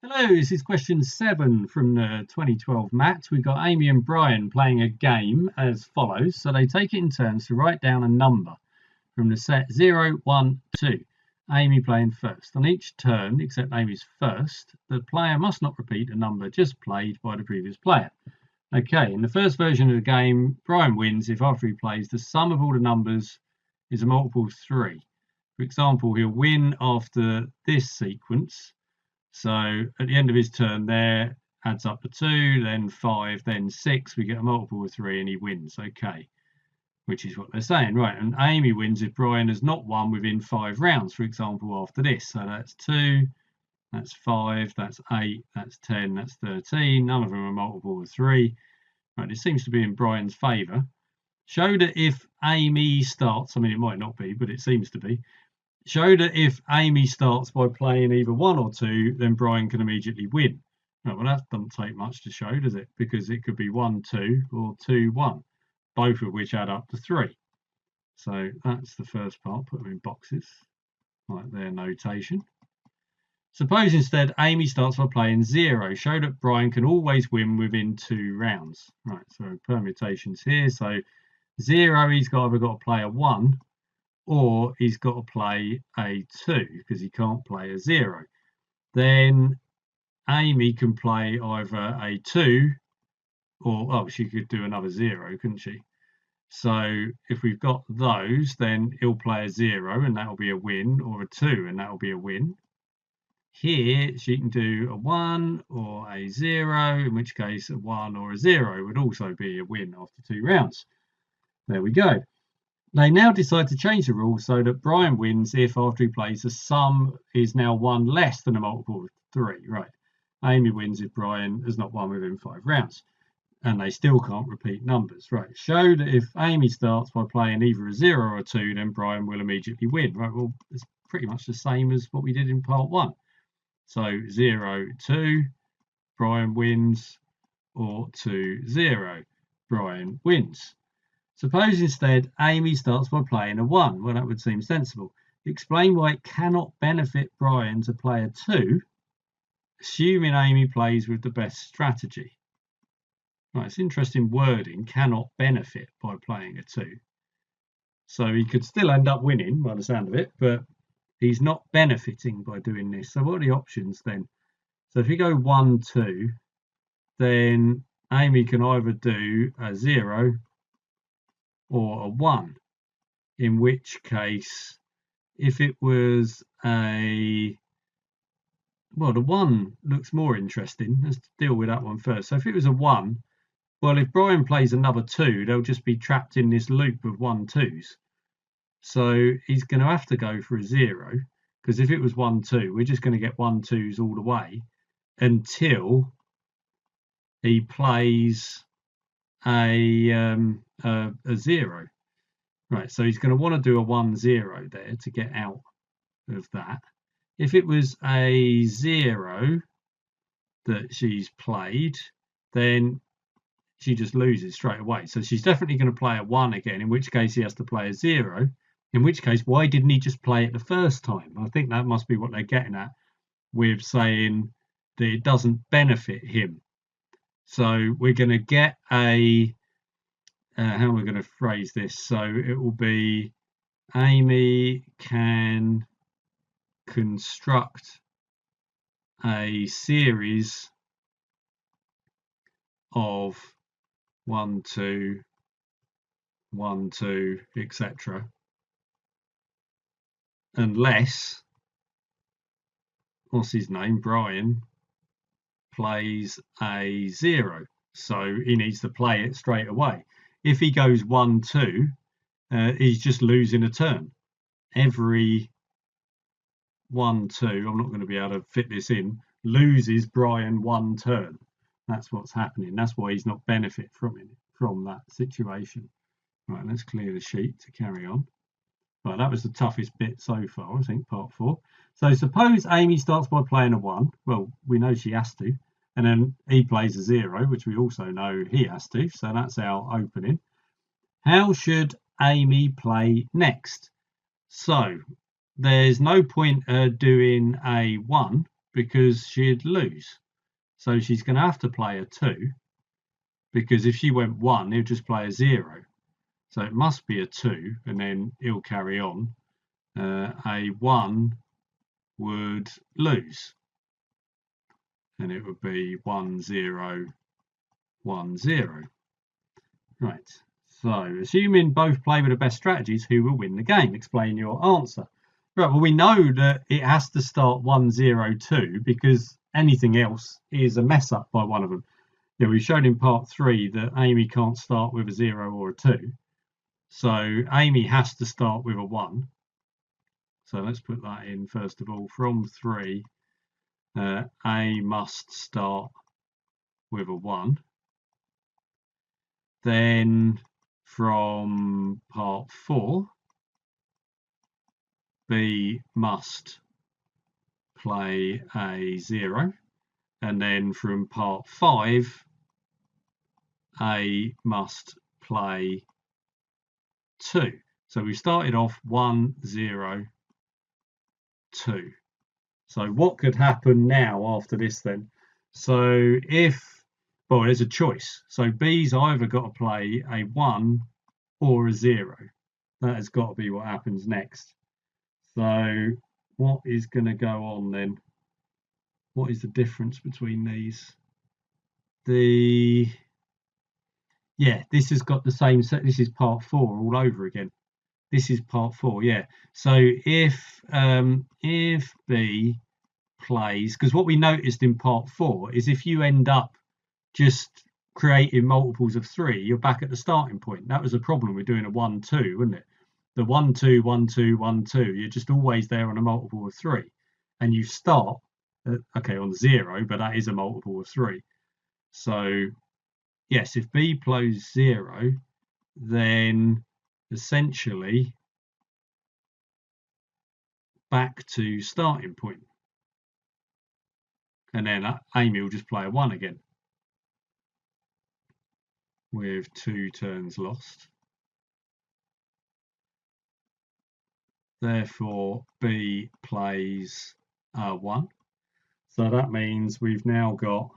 Hello, this is question 7 from the 2012 Maths. We've got Amy and Brian playing a game as follows. So they take it in turns to write down a number from the set 0, 1, 2. Amy playing first. On each turn, except Amy's first, the player must not repeat a number just played by the previous player. Okay, in the first version of the game, Brian wins if after he plays, the sum of all the numbers is a multiple of 3. For example, he'll win after this sequence. So at the end of his turn there, adds up to 2, then 5, then 6. We get a multiple of 3 and he wins. Okay, which is what they're saying. Right, and Amy wins if Brian has not won within 5 rounds, for example, after this. So that's 2, that's 5, that's 8, that's 10, that's 13. None of them are multiple of 3. Right, it seems to be in Brian's favour. Show that if Amy starts, I mean, it might not be, but it seems to be. Show that if Amy starts by playing either 1 or 2, then Brian can immediately win. Well, that doesn't take much to show, does it? Because it could be 1, 2 or 2, 1, both of which add up to 3. So that's the first part. Put them in boxes, like their notation. Suppose instead Amy starts by playing 0. Show that Brian can always win within 2 rounds. Right, so permutations here. So 0, he's either got to play a 1, or he's got to play a 2 because he can't play a 0. Then Amy can play either a 2 or, she could do another 0, couldn't she? So if we've got those, then he'll play a 0 and that'll be a win, or a 2 and that'll be a win. Here she can do a 1 or a 0, in which case a 1 or a 0 would also be a win after 2 rounds. There we go. They now decide to change the rule so that Brian wins if after he plays the sum is now 1 less than a multiple of 3. Right. Amy wins if Brian has not won within 5 rounds. And they still can't repeat numbers. Right. Show that if Amy starts by playing either a 0 or a 2, then Brian will immediately win. Right. Well, it's pretty much the same as what we did in part 1. So 0, 2, Brian wins, or 2, 0, Brian wins. Suppose instead Amy starts by playing a 1. Well, that would seem sensible. Explain why it cannot benefit Brian to play a 2, assuming Amy plays with the best strategy. Right, it's interesting wording, cannot benefit by playing a 2. So he could still end up winning by the sound of it, but he's not benefiting by doing this. So what are the options then? So if you go 1, 2, then Amy can either do a 0 or a 1, in which case if it was the 1 looks more interesting. Let's deal with that one first. So if it was a 1, well, if Brian plays another 2, they'll just be trapped in this loop of 1, 2s. So he's going to have to go for a 0, because if it was 1, 2, we're just going to get 1, 2s all the way until he plays a 0. Right, so he's going to want to do a 1, 0 there to get out of that. If it was a 0 that she's played, then she just loses straight away. So she's definitely going to play a 1 again, in which case he has to play a 0. In which case, why didn't he just play it the first time? I think that must be what they're getting at with saying that it doesn't benefit him. So we're going to get a, how are we going to phrase this? So it will be Amy can construct a series of 1, 2, 1, 2, etc. unless, what's his name, Brian, plays a 0. So he needs to play it straight away. If he goes 1, 2, he's just losing a turn. Every 1, 2, I'm not going to be able to fit this in, loses Brian 1 turn. That's what's happening. That's why he's not benefit from that situation. Right, let's clear the sheet to carry on. Right, that was the toughest bit so far, I think, part 4. So suppose Amy starts by playing a 1. Well, we know she has to. And then he plays a 0, which we also know he has to. So that's our opening. How should Amy play next? So there's no point doing a 1 because she'd lose. So she's going to have to play a 2, because if she went 1, he'll just play a 0. So it must be a 2, and then he'll carry on. A 1 would lose, and it would be 1 0 1 0. Right, so assuming both play with the best strategies, who will win the game? Explain your answer. Right, well, we know that it has to start 1 0 2, because anything else is a mess up by one of them. Yeah, we showed in part 3 that Amy can't start with a 0 or a 2. So Amy has to start with a 1. So let's put that in first of all. From 3, A must start with a 1. Then from part 4, B must play a 0. And then from part 5, A must play 2. So we started off 1 0 2. So what could happen now after this then? So well, there's a choice. So B's either got to play a 1 or a 0. That has got to be what happens next. So what is going to go on then? What is the difference between these? Yeah, this has got the same set. This is part 4 all over again. This is part 4, yeah. So if B plays, because what we noticed in part 4 is if you end up just creating multiples of 3, you're back at the starting point. That was a problem with doing a 1 2, wasn't it? The 1 2 1 2 1 2, you're just always there on a multiple of 3, and you start on 0, but that is a multiple of 3. So yes, if B plays 0, then essentially back to starting point. And then Amy will just play a 1 again with 2 turns lost. Therefore, B plays a 1. So that means we've now got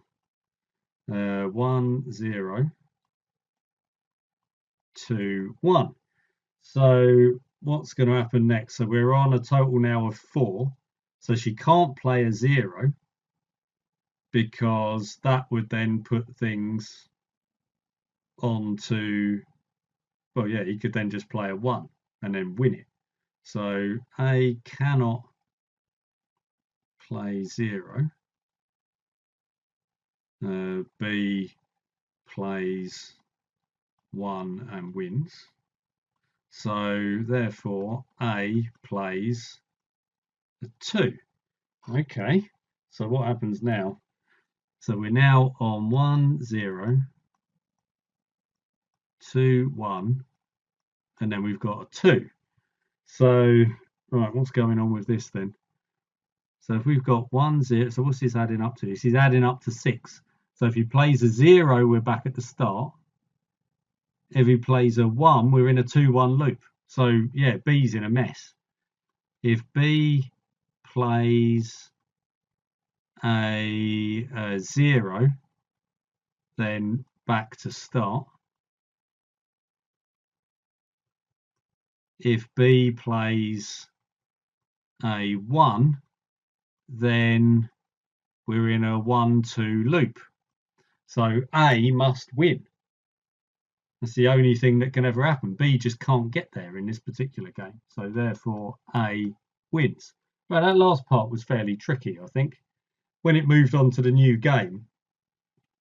1 0 2 1. So what's going to happen next? So we're on a total now of 4. So she can't play a 0, because that would then put things onto, well, yeah, he could then just play a 1 and then win it. So A cannot play 0. B plays 1 and wins. So therefore A plays a 2. Okay, so what happens now? So we're now on 1 0 2 1, and then we've got a 2. So right, what's going on with this then? So if we've got 1 0, so what's this adding up to? This is adding up to 6. So if he plays a 0, we're back at the start. If he plays a 1, we're in a 2 1 loop. So yeah, B's in a mess. If B plays a 0, then back to start. If B plays a 1, then we're in a 1 2 loop. So A must win. That's the only thing that can ever happen. B just can't get there in this particular game. So therefore A wins. But that last part was fairly tricky, I think. When it moved on to the new game,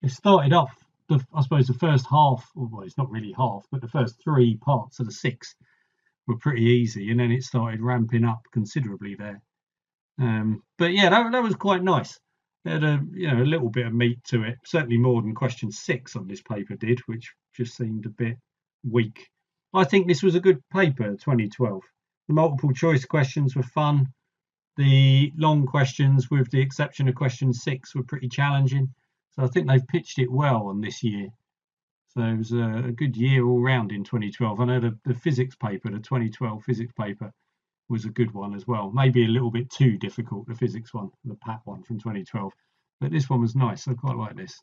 it started off, I suppose the first half, well, it's not really half, but the first 3 parts of the 6 were pretty easy, and then it started ramping up considerably there. But yeah, that was quite nice. It had a little bit of meat to it, certainly more than question 6 on this paper did, which just seemed a bit weak. I think this was a good paper, 2012. The multiple choice questions were fun. The long questions, with the exception of question 6, were pretty challenging. So I think they've pitched it well on this year. So it was a good year all round in 2012. I know the physics paper, the 2012 physics paper, was a good one as well. Maybe a little bit too difficult, the physics one, the PAT one from 2012. But this one was nice. I quite like this.